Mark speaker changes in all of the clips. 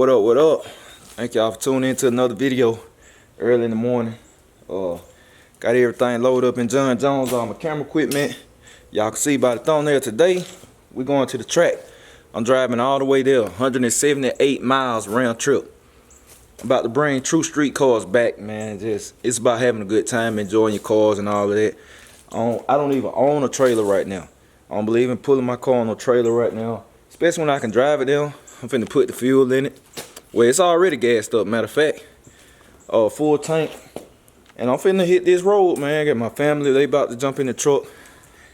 Speaker 1: What up, what up? Thank y'all for tuning in to another video early in the morning. Got everything loaded up in John Jones, all my camera equipment. Y'all can see by the thumbnail today, we're going to the track. I'm driving all the way there, 178 miles round trip. About to bring true street cars back, man. It's about having a good time, enjoying your cars and all of that. I don't even own a trailer right now. I don't believe in pulling my car on a trailer right now, especially when I can drive it there. I'm finna put the fuel in it. Well, it's already gassed up, matter of fact. Full tank. And I'm finna hit this road, man. Got my family, they about to jump in the truck.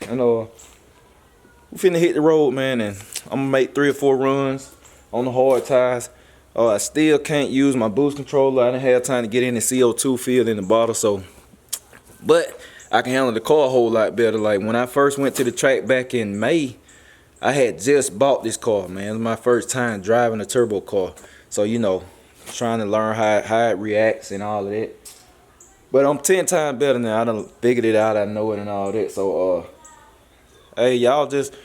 Speaker 1: And we finna hit the road, man, and I'm gonna make 3 or 4 runs on the hard tires. I still can't use my boost controller. I didn't have time to get in the CO2 field in the bottle, so. But I can handle the car a whole lot better. Like when I first went to the track back in May, I had just bought this car, man. It was my first time driving a turbo car. So, you know, trying to learn how it reacts and all of that. But I'm 10 times better now. I done figured it out. I know it and all that. So, hey, y'all just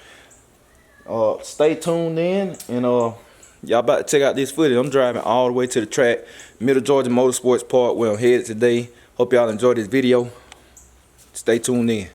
Speaker 1: stay tuned in. And y'all about to check out this footage. I'm driving all the way to the track, Middle Georgia Motorsports Park, where I'm headed today. Hope y'all enjoy this video. Stay tuned in.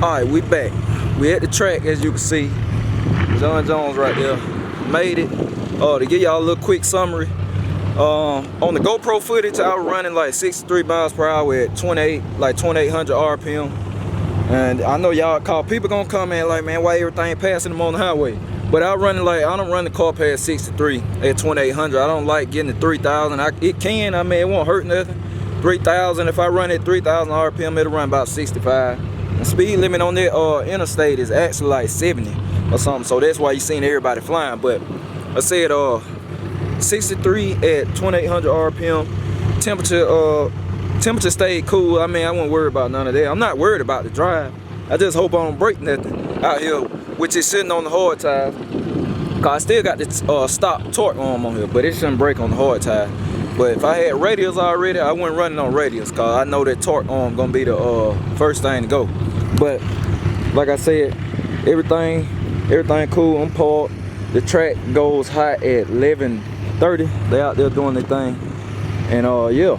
Speaker 1: Alright, we back. We at the track, as you can see. John Jones right there. Made it. To give y'all a little quick summary. On the GoPro footage, I was running like 63 miles per hour at 2800 RPM. And I know y'all call people gonna come in like, man, why everything passing them on the highway? But I don't run the car past 63 at 2800. I don't like getting to 3000. It won't hurt nothing. 3000, if I run at 3000 RPM, it'll run about 65. The speed limit on that interstate is actually like 70 or something, so that's why you seen everybody flying. But I said 63 at 2800 RPM. Temperature stayed cool. I mean, I wasn't worried about none of that. I'm not worried about the drive. I just hope I don't break nothing out here, which is sitting on the hard tire. Cause I still got the stop torque arm on here, but it shouldn't break on the hard tire. But if I had radials already, I wouldn't run it on radials, cause I know that torque arm gonna be the first thing to go. But like I said, everything cool. I'm parked. The track goes hot at 11:30. They out there doing their thing. And yeah,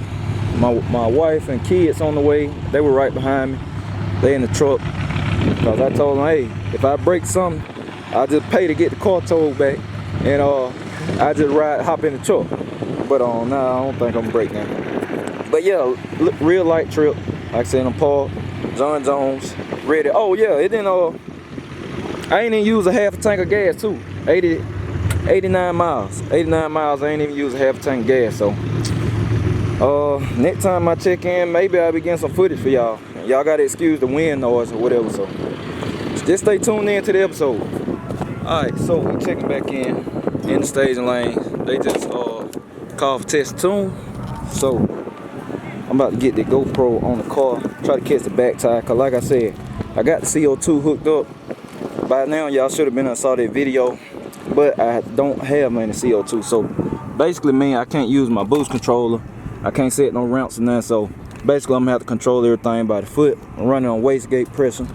Speaker 1: my wife and kids on the way. They were right behind me. They in the truck. Cause I told them, hey, if I break something, I'll just pay to get the car towed back. And I just hop in the truck. But nah, I don't think I'm gonna break now. But yeah, real light trip. Like I said, I'm parked. John Jones, ready. Oh yeah, it didn't. I ain't even use a half a tank of gas too. 89 miles. 89 miles. I ain't even use a half a tank of gas. So, next time I check in, maybe I'll be getting some footage for y'all. Y'all gotta excuse the wind noise or whatever. So, just stay tuned in to the episode. All right, so we checking back in the staging lane. They just called for test tune. So I'm about to get the GoPro on the car, try to catch the back tire, cause like I said, I got the CO2 hooked up. By now y'all should have been and saw that video, but I don't have any CO2. So basically I can't use my boost controller. I can't set no ramps or nothing. So basically I'm gonna have to control everything by the foot. I'm running on wastegate pressure.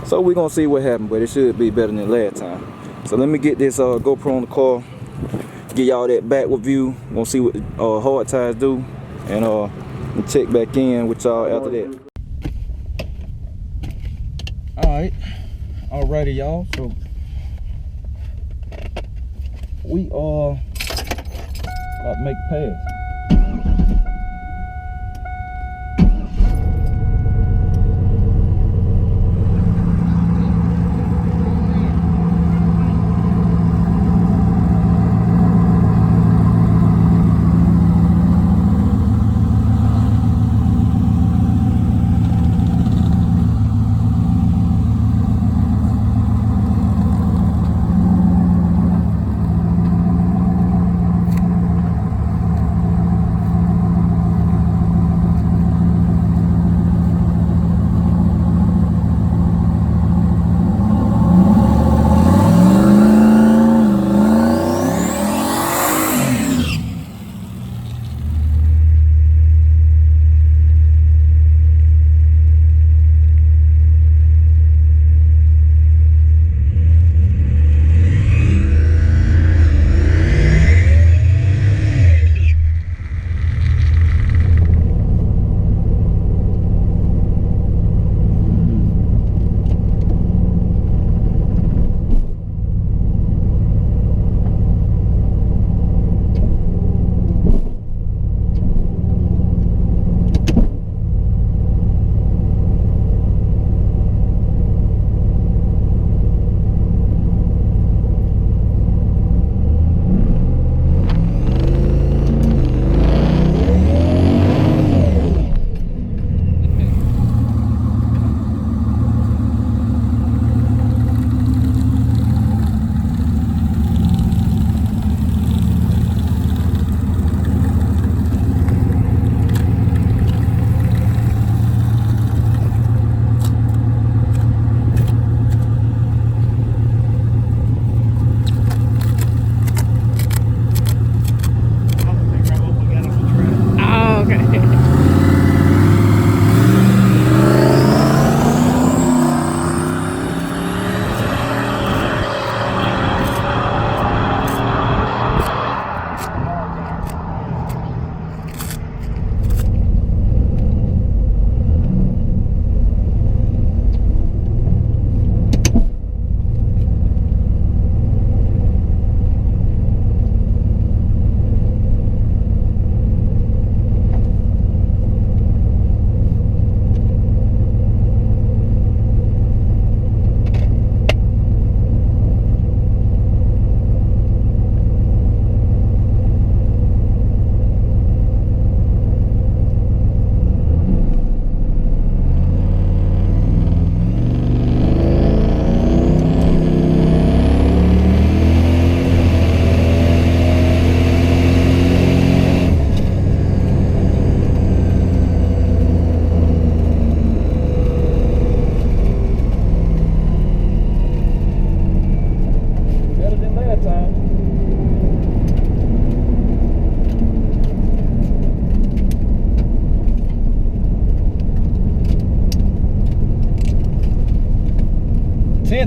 Speaker 1: So we're gonna see what happens, but it should be better than last time. So let me get this GoPro on the car, get y'all that backward view. We'll see what the hard tires do, and check back in with y'all after that. Alrighty, y'all. So we are About to make a pass.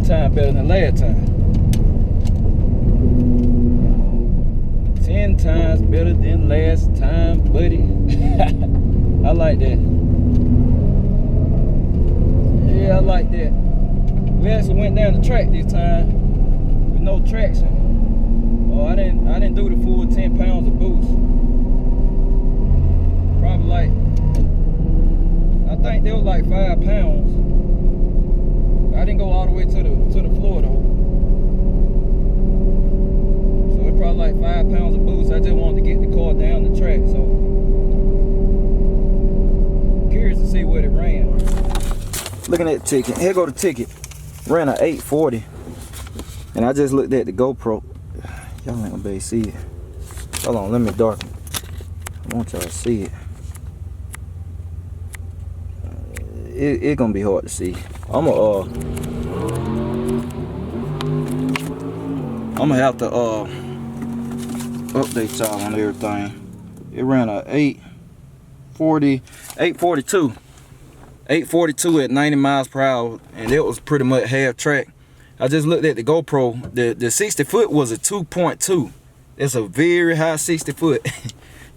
Speaker 1: Times better than last time. 10 times better than last time, buddy. I like that. Yeah, I like that. We actually went down the track this time with no traction. Oh, I didn't do the full 10 pounds of boost. Probably like, I think they was like 5 pounds. I didn't go all the way to the floor though. So it's probably like 5 pounds of boost. I just wanted to get the car down the track. So curious to see what it ran. Looking at the ticket. Here go the ticket. Ran a 840. And I just looked at the GoPro. Y'all ain't gonna be able to see it. Hold on, let me darken. I want y'all to see it. It's gonna be hard to see. I'm gonna have to update y'all on everything. It ran a 842 at 90 miles per hour, and it was pretty much half track. I just looked at the GoPro. The 60 foot was a 2.2. It's a very high 60 foot.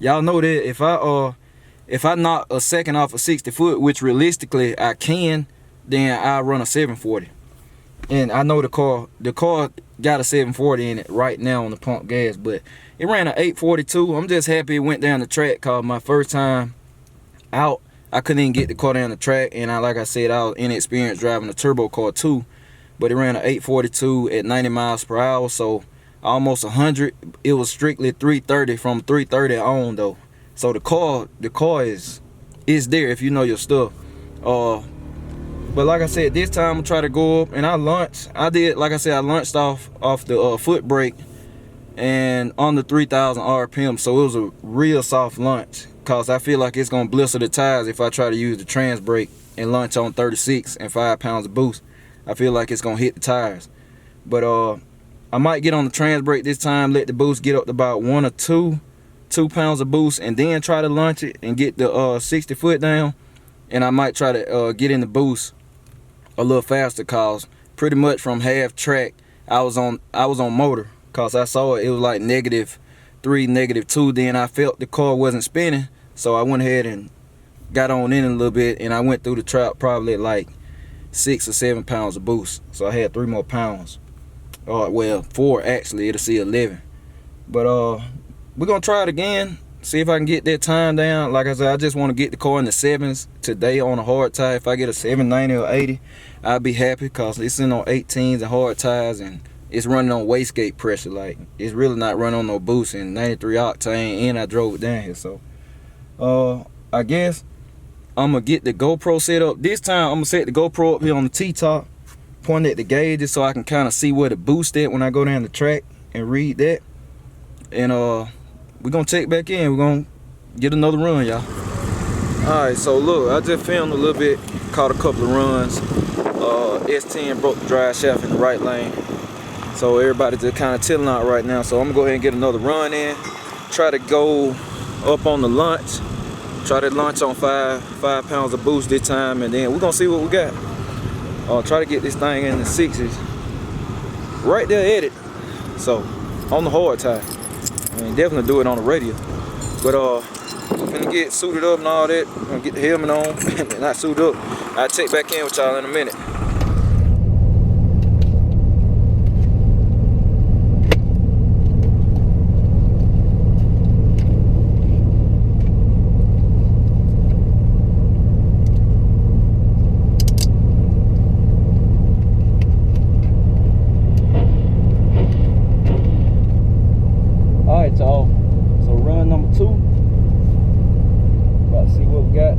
Speaker 1: Y'all know that if I knock a second off a 60 foot, which realistically I can, then I run a 740. And I know the car got a 740 in it right now on the pump gas, but it ran an 842. I'm just happy it went down the track, cause my first time out, I couldn't even get the car down the track, and like I said, I was inexperienced driving a turbo car too, but it ran an 842 at 90 miles per hour, so almost 100. It was strictly 330 from 330 on though, so the car is there if you know your stuff. But like I said, this time I'm gonna try to go up, and I launched. I did, like I said, I launched off the foot brake and on the 3,000 RPM, so it was a real soft launch, cause I feel like it's gonna blister the tires if I try to use the trans brake and launch on 36 and 5 pounds of boost. I feel like it's gonna hit the tires. But I might get on the trans brake this time, let the boost get up to about 1 or 2 pounds of boost, and then try to launch it and get the 60 foot down. And I might try to get in the boost a little faster, cause pretty much from half track I was on motor, cause I saw it was like -3, -2. Then I felt the car wasn't spinning, so I went ahead and got on in a little bit, and I went through the trap probably at like 6 or 7 pounds of boost, so I had 3 more pounds. Well, 4 actually, it'll see 11. But we're gonna try it again, see if I can get that time down. Like I said, I just want to get the car in the 7s today on a hard tire. If I get a 790 or 80, I'll be happy, because it's in on 18s and hard tires, and it's running on wastegate pressure. Like, it's really not running on no boost, and 93 octane, and I drove it down here. So I guess I'm gonna get the GoPro set up. This time I'm gonna set the GoPro up here on the T-top, point at the gauges, so I can kind of see where the boost at when I go down the track and read that. And we're gonna check back in. We're gonna get another run, y'all. Alright, so look, I just filmed a little bit, caught a couple of runs. S10 broke the drive shaft in the right lane, so everybody's just kind of chilling out right now. So I'm gonna go ahead and get another run in, try to go up on the launch, try to launch on 5 pounds of boost this time, and then we're gonna see what we got. Try to get this thing in the 6s right there at it, so on the hard tire. I mean, definitely do it on the radio. But I'm gonna get suited up and all that. I'm gonna get the helmet on, not suited up. I'll check back in with y'all in a minute. Alright, y'all, so run number 2, about to see what we got.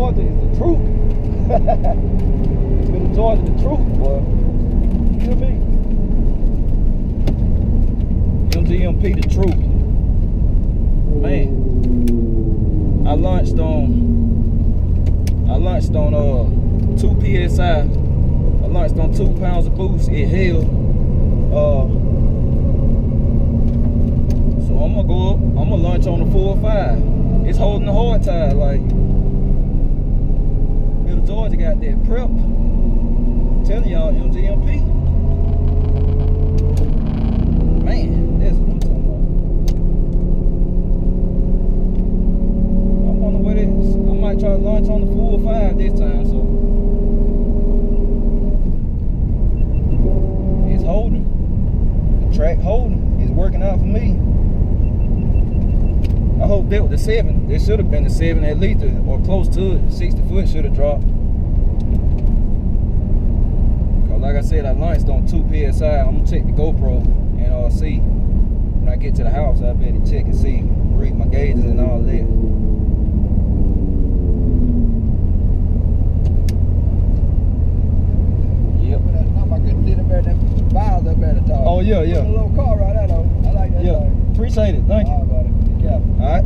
Speaker 1: Georgia is the truth. Middle of Georgia the truth, boy. You hear me? MGMP the truth. Man. I launched on 2 PSI. I launched on 2 pounds of boost. It held. So I'm gonna go up. I'm gonna launch on the 4 or 5. It's holding the hard tide. Like Middle Georgia got that prep. I'm telling y'all, MGMP. Man, that's what I'm talking about. I'm on the way this. I might try to launch on the 4 or 5 this time. So it's holding. The track holding. It's working out for me. I hope that was the 7. There should have been the 7 at least, or close to it. 60 foot should have dropped. Cause like I said, I launched on 2 PSI. I'm gonna check the GoPro and see. When I get to the house, I better check and see, read my gauges and all that. Yep. Oh yeah, yeah.
Speaker 2: A little car right out though. I like that.
Speaker 1: Yeah. Appreciate it. Thank you.
Speaker 2: All right, buddy. Yeah.
Speaker 1: All right.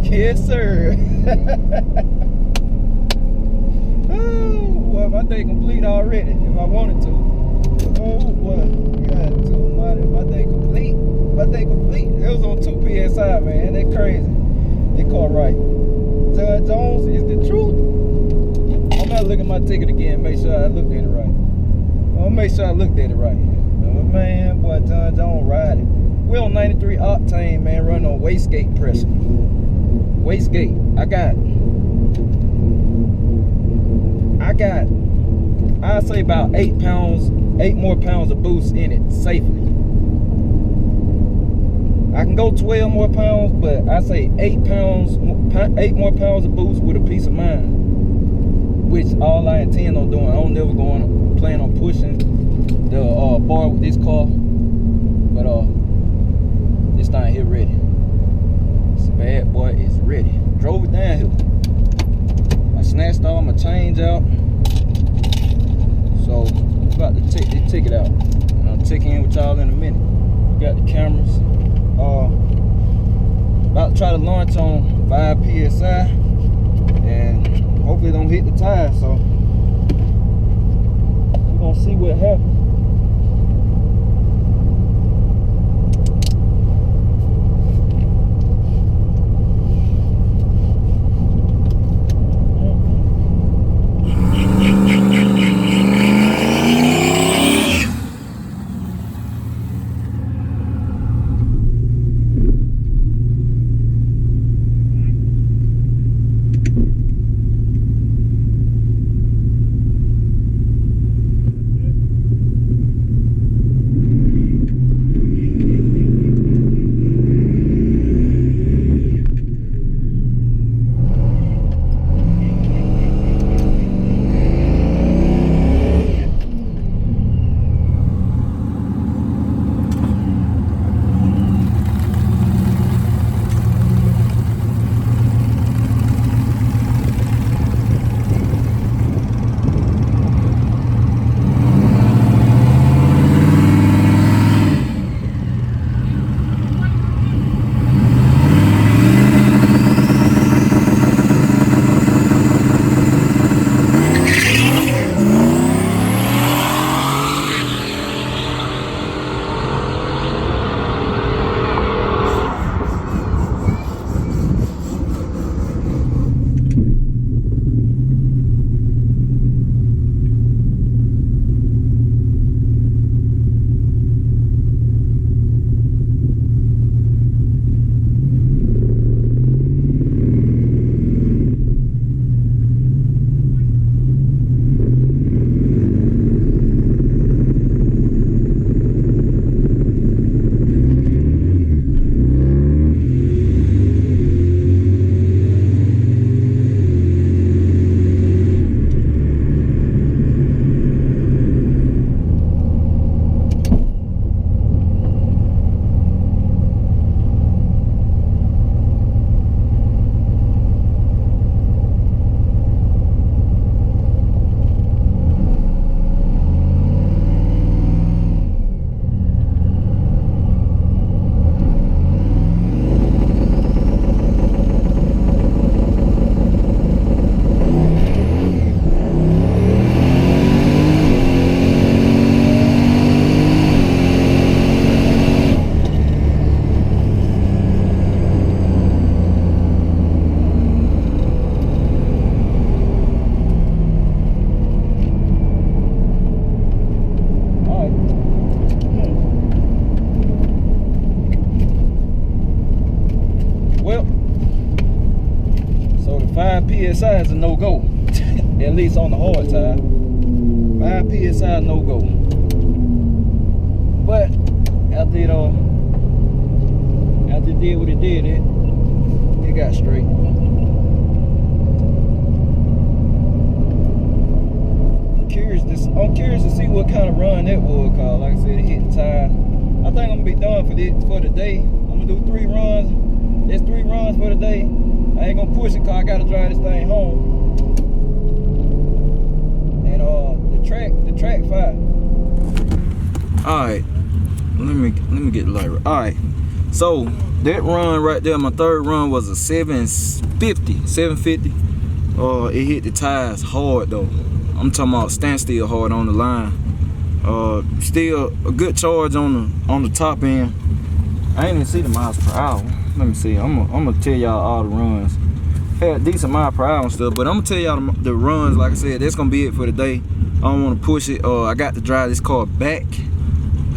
Speaker 1: Yes, sir. Oh, well, my day complete already. If I wanted to. Oh, boy. God, my day complete. My day complete. It was on 2 PSI, man. That crazy. They caught right. Judge Jones is the truth. I'm not looking at my ticket again. Make sure I looked at it right. I'll make sure I looked at it right. Oh, man, boy, John Jones riding. We're on 93 octane, man, running on wastegate pressure. Wastegate. I got, I'd say about 8 more pounds of boost in it safely. I can go 12 more pounds, but I say 8 more pounds of boost with a peace of mind. Which all I intend on doing. I don't never plan on pushing the bar with this car. But this thing here ready. This bad boy is ready. Drove it downhill. I snatched all my change out. So I'm about to take this ticket out. And I'll check in with y'all in a minute. We got the cameras. About to try to launch on 5 PSI. And hopefully it don't hit the tire. So we're gonna see what happens. PSI is a no-go. At least on the hard tire. 5 PSI no-go. But after it did what it did, it got straight. I'm curious to see what kind of run that was, cause like I said, it hit the tire. I think I'm gonna be done for the day. I'm gonna do 3 runs. There's 3 runs for the day. I ain't gonna push it cause I gotta drive this thing home. And the track 5. Alright. Let me get the light. Alright. So that run right there, my 3rd run was a 750. It hit the tires hard though. I'm talking about standstill hard on the line. Still a good charge on the top end. I ain't even see the miles per hour. Let me see. I'm gonna tell y'all all the runs. Had decent mile per hour and stuff, but I'm gonna tell y'all the runs. Like I said, that's gonna be it for the day. I don't want to push it. I got to drive this car back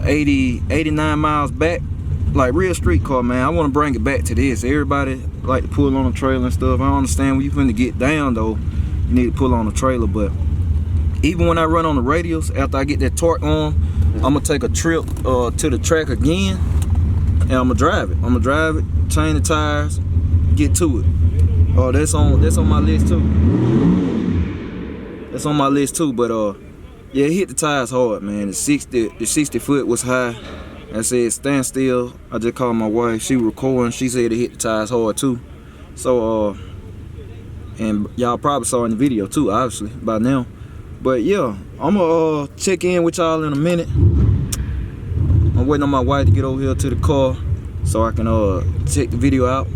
Speaker 1: 89 miles back, like real street car, man. I want to bring it back to this. Everybody like to pull on a trailer and stuff. I understand when you finna get down though, you need to pull on a trailer, but even when I run on the radials, after I get that torque on, I'm gonna take a trip to the track again, and I'm gonna drive it. Change the tires, get to it. That's on my list too. That's on my list too. But yeah, it hit the tires hard, man. The 60 foot was high. I said stand still. I just called my wife. She recording. She said it hit the tires hard too. So and y'all probably saw in the video too, obviously by now. But yeah, I'm gonna check in with y'all in a minute. I'm waiting on my wife to get over here to the car so I can check the video out.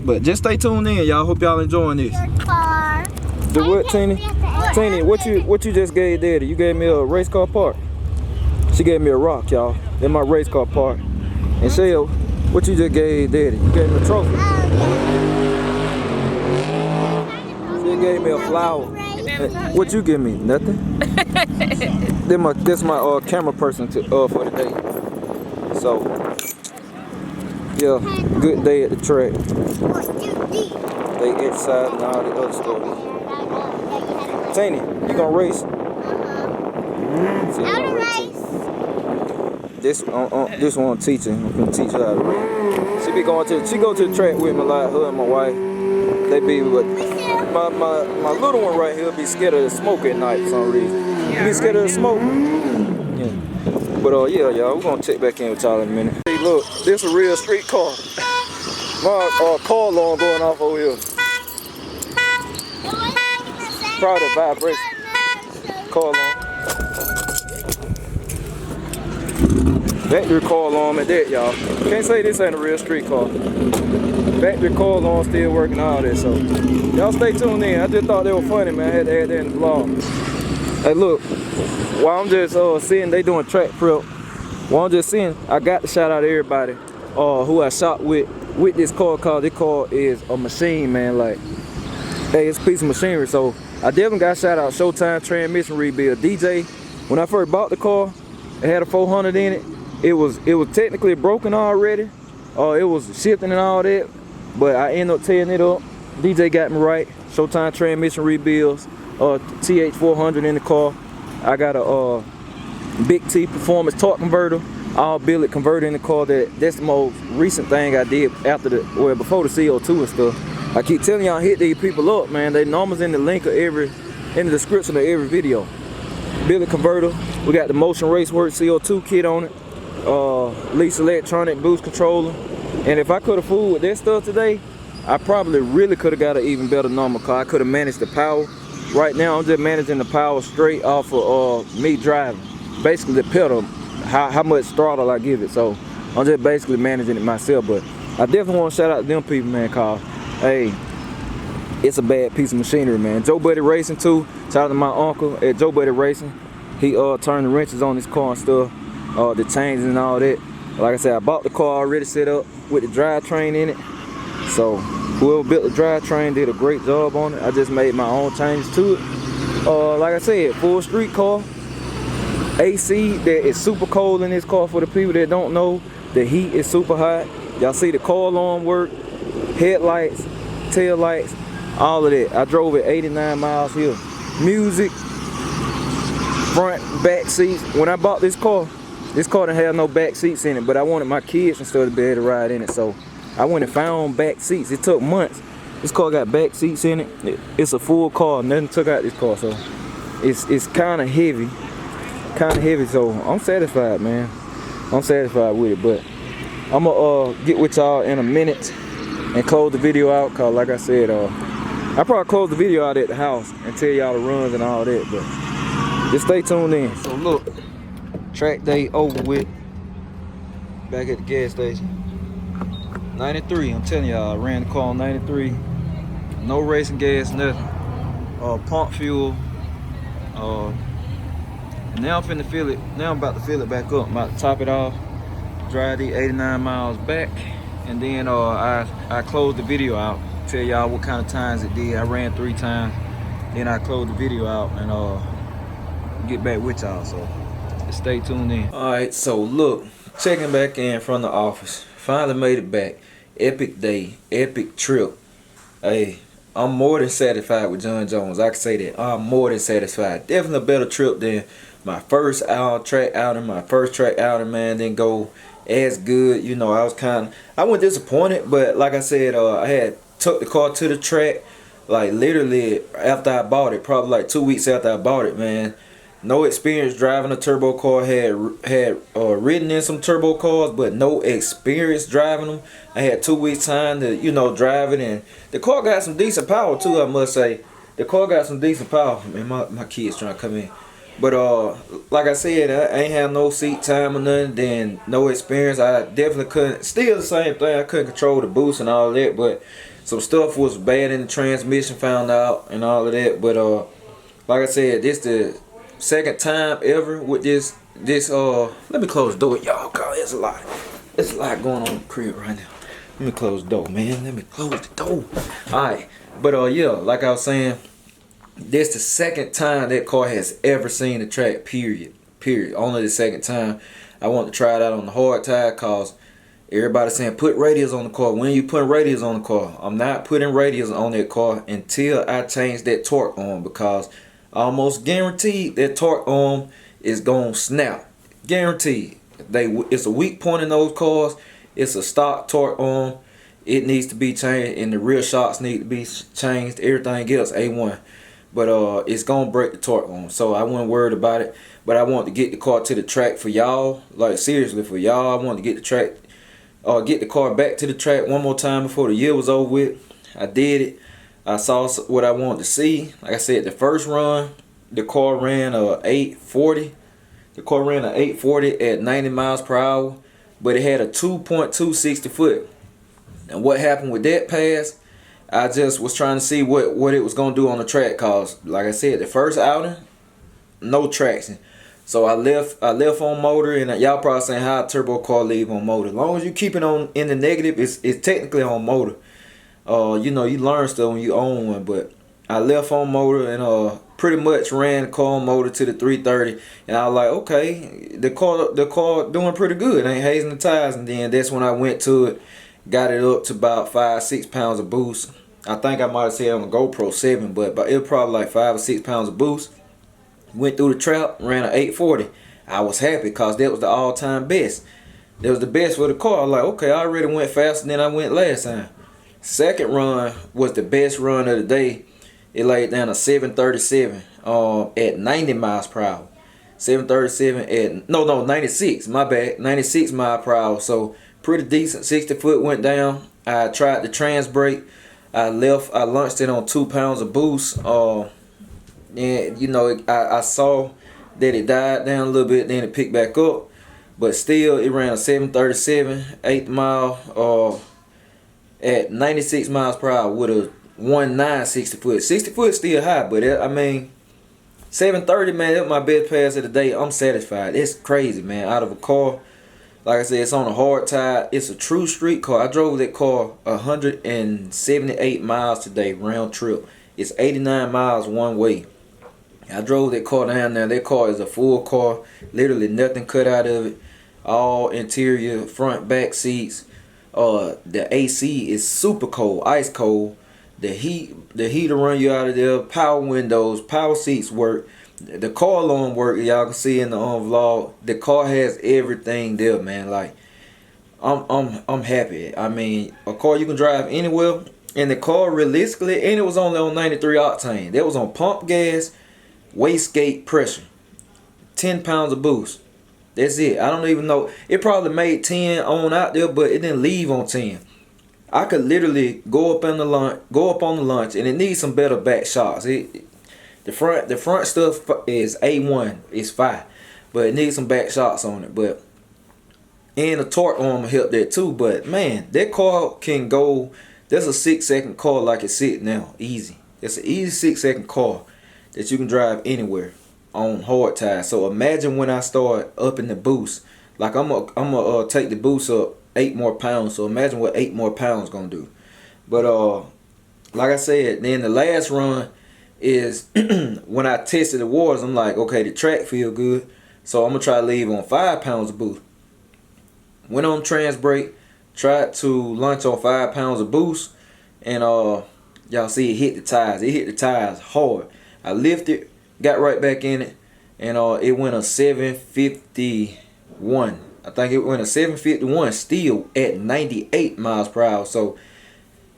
Speaker 1: But just stay tuned in, y'all. Hope y'all enjoying this.
Speaker 3: Your car.
Speaker 1: The what, Teeny? Teeny, what you just gave Daddy? You gave me a race car part. She gave me a rock, y'all. That's my race car part. And Shell, what you just gave Daddy? You gave me a trophy. She gave me a flower. What you give me? Nothing. This my camera person for the day. So yeah, good day at the track. They inside and all the other stuff. Tiny, you gonna race?
Speaker 3: How to race?
Speaker 1: This one teaching. I'm gonna teach her how to race. She go to the track with me, like her and my wife. They be with my little one right here be scared of the smoke at night for some reason. You be scared of the smoke? Yeah. But yeah, y'all, we're gonna check back in with y'all in a minute. Hey, look, this a real street car. My car alarm going off over here. Probably vibration. Car alarm. Factory car alarm at that, y'all. Can't say this ain't a real street car. Factory car alarm still working, all that, so y'all stay tuned in. I just thought they were funny, man. I had to add that in the vlog. Hey, look, while I'm just seeing they doing track prep, while I'm just seeing, I got to shout out to everybody who I shot with this car, cause this car is a machine, man. Like, hey, it's a piece of machinery. So I definitely got to shout out Showtime transmission rebuild. DJ, when I first bought the car, it had a 400 in it. It was technically broken already. It was shifting and all that, but I ended up tearing it up. DJ got me right. Showtime transmission rebuilds. TH400 in the car. I got a Big T performance torque converter, all billet converter in the car. That's the most recent thing I did after before the CO2 and stuff. I keep telling y'all, hit these people up, man. They numbers in the link of in the description of every video. Billet converter. We got the Motion RACEWORKS CO2 kit on it. LEASH electronic boost controller. And if I could have fooled with that stuff today, I probably really could have got an even better number, cause I could have managed the power. Right now, I'm just managing the power straight off of me driving. Basically, the pedal, how much throttle I give it. So I'm just basically managing it myself. But I definitely want to shout out to them people, man, cause hey, it's a bad piece of machinery, man. Joe Buddy Racing too. Shout out to my uncle at Joe Buddy Racing. He turned the wrenches on his car and stuff, the chains and all that. Like I said, I bought the car already set up with the drivetrain in it. So whoever built the drivetrain did a great job on it. I just made my own changes to it. Like I said, full street car. AC that is super cold in this car. For the people that don't know, the heat is super hot. Y'all see the car alarm work, headlights, tail lights, all of that. I drove it 89 miles here. Music, front, back seats. When I bought this car didn't have no back seats in it, but I wanted my kids and stuff to be able to ride in it, so I went and found back seats. It took months. This car got back seats in it. It's a full car. Nothing took out this car, so it's kind of heavy. So I'm satisfied, man. I'm satisfied with it, but I'm gonna get with y'all in a minute and close the video out, cause like I said, I probably close the video out at the house and tell y'all the runs and all that, but just stay tuned in. So look, track day over with. Back at the gas station. 93, I'm telling y'all, I ran the car on 93. No racing gas, nothing. Pump fuel. Now I'm finna fill it. Now I'm about to fill it back up. I'm about to top it off. Drive the 89 miles back, and then I closed the video out. Tell y'all what kind of times it did. I ran 3 times. Then I closed the video out and get back with y'all. So just stay tuned in. All right. So look, checking back in from the office. Finally made it back. Epic day. Epic trip. Hey, I'm more than satisfied with John Jones. I can say that. I'm more than satisfied. Definitely a better trip than my first track outing. My first track outing, man, didn't go as good. You know, I wasn't disappointed, but like I said, I had took the car to the track like literally after I bought it, probably like 2 weeks after I bought it, man. No experience driving a turbo car. Had ridden in some turbo cars, but no experience driving them. I had 2 weeks time to, you know, drive it, and the car got some decent power too, I must say. The car got some decent power. Man, my kids trying to come in. But like I said, I ain't have no seat time or nothing, then no experience. I definitely couldn't, still the same thing, I couldn't control the boost and all that, but some stuff was bad in the transmission, found out, and all of that. But like I said, this the second time ever with this let me close the door, y'all, cause it's a lot going on in the crib right now. Let me close the door, man. Let me close the door. Alright, but yeah, like I was saying, this the second time that car has ever seen the track, period. Only the second time. I want to try it out on the hard tire, cause everybody's saying put radials on the car. When you putting radials on the car? I'm not putting radials on that car until I change that torque on, because I almost guaranteed that torque arm is gonna snap. Guaranteed. It's a weak point in those cars. It's a stock torque arm. It needs to be changed, and the rear shocks need to be changed. Everything else A1. But it's gonna break the torque arm, so I wasn't worried about it. But I wanted to get the car to the track for y'all, like seriously for y'all. I wanted to get the car back to the track one more time before the year was over with. I did it. I saw what I wanted to see. Like I said, the first run, the car ran 840. The car ran 840 at 90 miles per hour, but it had a 2.260 foot. And what happened with that pass, I just was trying to see what it was going to do on the track, cause like I said, the first outing, no traction. So I left on motor, and y'all probably saying how a turbo car leave on motor. As long as you keep it on in the negative, it's technically on motor. You know, you learn stuff when you own one, but I left on motor and pretty much ran the car on motor to the 330, and I was like, okay, the car doing pretty good, ain't hazing the tires. And then that's when I went to it, got it up to about 5-6 pounds of boost. I think I might have said on the GoPro 7, but it was probably like 5 or 6 pounds of boost. Went through the trap, ran an 840. I was happy because that was the all-time best. That was the best for the car. I was like, okay, I already went faster than I went last time. Second run was the best run of the day. It laid down a 737 at 90 miles per hour. 737 at 96, my bad, 96 miles per hour. So pretty decent. 60 foot went down. I tried the trans brake. I launched it on 2 pounds of boost. And you know, I saw that it died down a little bit, then it picked back up. But still, it ran a 737, 8 mile, at 96 miles per hour with a 1960 foot. 60 foot still high, but I mean, 730, man, that's my best pass of the day. I'm satisfied. It's crazy, man. Out of a car, like I said, it's on a hard tire. It's a true street car. I drove that car 178 miles today, round trip. It's 89 miles one way. I drove that car down there. That car is a full car. Literally nothing cut out of it. All interior, front, back seats. The AC is super cold, ice cold. The heater run you out of there. Power windows, power seats work. The car alarm work. Y'all can see in the vlog. The car has everything there, man. Like I'm happy. I mean, a car you can drive anywhere. And the car realistically, and it was only on 93 octane. That was on pump gas, wastegate pressure, 10 pounds of boost. That's it. I don't even know. It probably made 10 on out there, but it didn't leave on 10. I could literally go up on the lunch, and it needs some better back shocks. The front stuff is A1, it's fine, but it needs some back shocks on it. But and the torque arm helped that too. But man, that car can go. That's a 6-second car like it's sitting now, easy. It's an easy 6-second car that you can drive anywhere on hard tires. So imagine when I start upping the boost. Like I'm gonna take the boost up 8 more pounds. So imagine what 8 more pounds gonna do. But like I said, then the last run is when I tested the waters. I'm like, okay, the track feel good, so I'm gonna try to leave on 5 pounds of boost. Went on trans brake, tried to launch on 5 pounds of boost, and y'all see it hit the tires. It hit the tires hard. I lifted, got right back in it, and it went a 751. I think it went a 751 still at 98 miles per hour. So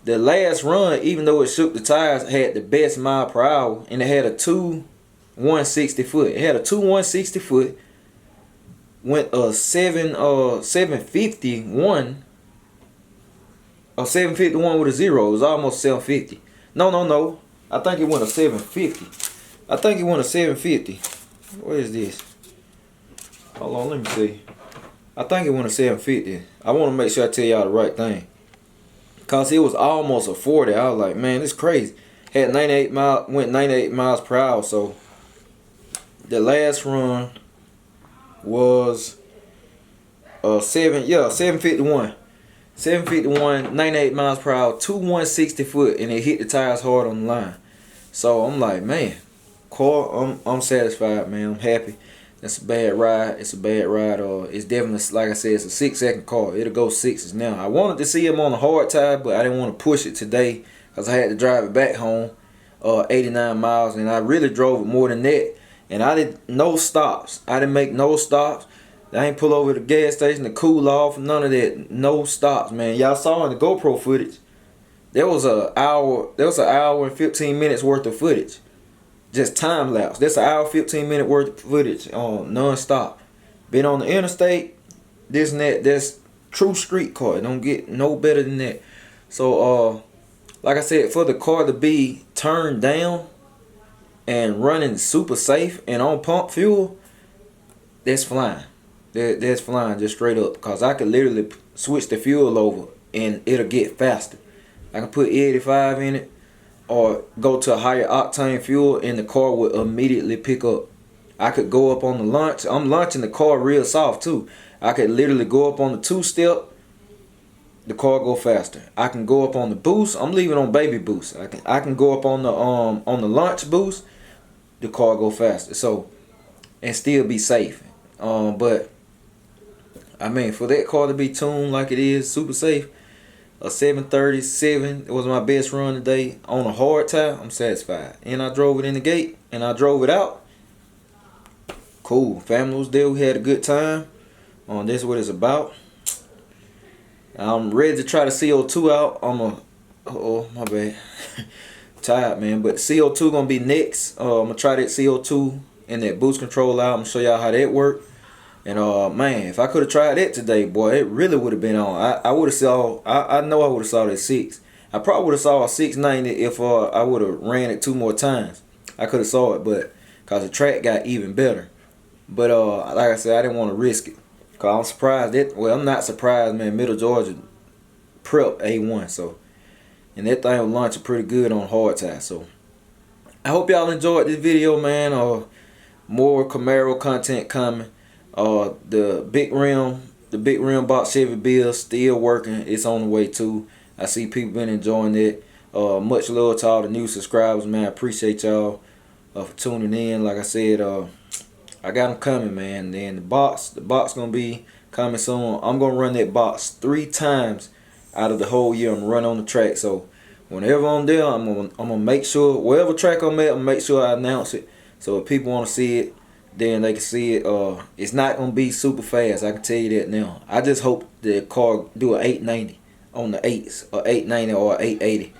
Speaker 1: the last run, even though it shook the tires, had the best mile per hour, and it had a 2/160 foot. It had a 2/160 foot. Went a 751. A 751 with a 0. It was almost 750. No. I think it went a 750. I think it went a 750. What is this? Hold on, let me see. I think it went a 750. I want to make sure I tell y'all the right thing, cause it was almost a 40. I was like, man, this is crazy. Had 98 miles, went 98 miles per hour. So the last run was 751. 751, 98 miles per hour, 2/160 foot, and it hit the tires hard on the line. So I'm like, man, car, I'm satisfied, man. I'm happy. That's a bad ride. It's a bad ride. It's definitely, like I said, it's a 6-second car. It'll go 6s now. I wanted to see him on a hard tire, but I didn't want to push it today because I had to drive it back home, 89 miles, and I really drove it more than that. And I did no stops. I didn't make no stops. I ain't pull over to the gas station to cool off. None of that. No stops, man. Y'all saw in the GoPro footage. There was an hour and 15 minutes worth of footage. Just time lapse. That's an hour 15 minute worth of footage on non-stop. Been on the interstate, this and that. That's true street car. It don't get no better than that. So like I said, for the car to be turned down and running super safe and on pump fuel, that's flying. That's flying just straight up. Cause I could literally switch the fuel over and it'll get faster. I can put E85 in it or go to a higher octane fuel and the car will immediately pick up. I could go up on the launch. I'm launching the car real soft too. I could literally go up on the 2-step, the car go faster. I can go up on the boost. I'm leaving on baby boost. I can go up on the launch boost, the car go faster. So, and still be safe. But I mean, for that car to be tuned like it is, super safe, a 737, it was my best run today on a hard tire. I'm satisfied. And I drove it in the gate and I drove it out. Cool. Family was there. We had a good time. This is what it's about. I'm ready to try the CO2 out. Oh my bad. Tired, man. But CO2 gonna be next. I'm gonna try that CO2 and that boost control out. I'm gonna show y'all how that works. And man, if I could have tried that today, boy, it really would have been on. I would have saw. I know I would have saw that 6. I probably would have saw a 690 if I would have ran it 2 more times. I could have saw it, but cause the track got even better. But like I said, I didn't want to risk it. Cause I'm surprised that. Well, I'm not surprised, man. Middle Georgia prep A1, so and that thing was launching pretty good on hard tire. So I hope y'all enjoyed this video, man. More Camaro content coming. The big rim box Chevy build still working. It's on the way too. I see people been enjoying it. Much love to all the new subscribers, man. I appreciate y'all for tuning in. Like I said, I got them coming, man. Then the box gonna be coming soon. I'm gonna run that box 3 times out of the whole year. I'm gonna run on the track. So Whenever I'm there, I'm gonna make sure wherever track I'm at, I'm make sure I announce it. So if people want to see it, then they can see it. It's not gonna be super fast. I can tell you that now. I just hope the car do an 890 on the 8s, or 890 or 880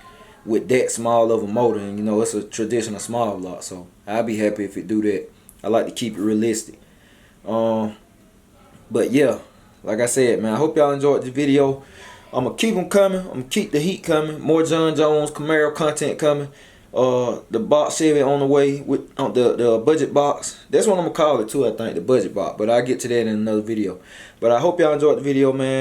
Speaker 1: with that small of a motor. And you know, it's a traditional small block, so I'll be happy if it do that. I like to keep it realistic. But yeah, like I said, man, I hope y'all enjoyed the video. I'm gonna keep them coming. I'm gonna keep the heat coming. More John Jones Camaro content coming. The box Chevy on the way with the budget box. That's what I'm gonna call it too. I think the budget box. But I'll get to that in another video. But I hope y'all enjoyed the video, man.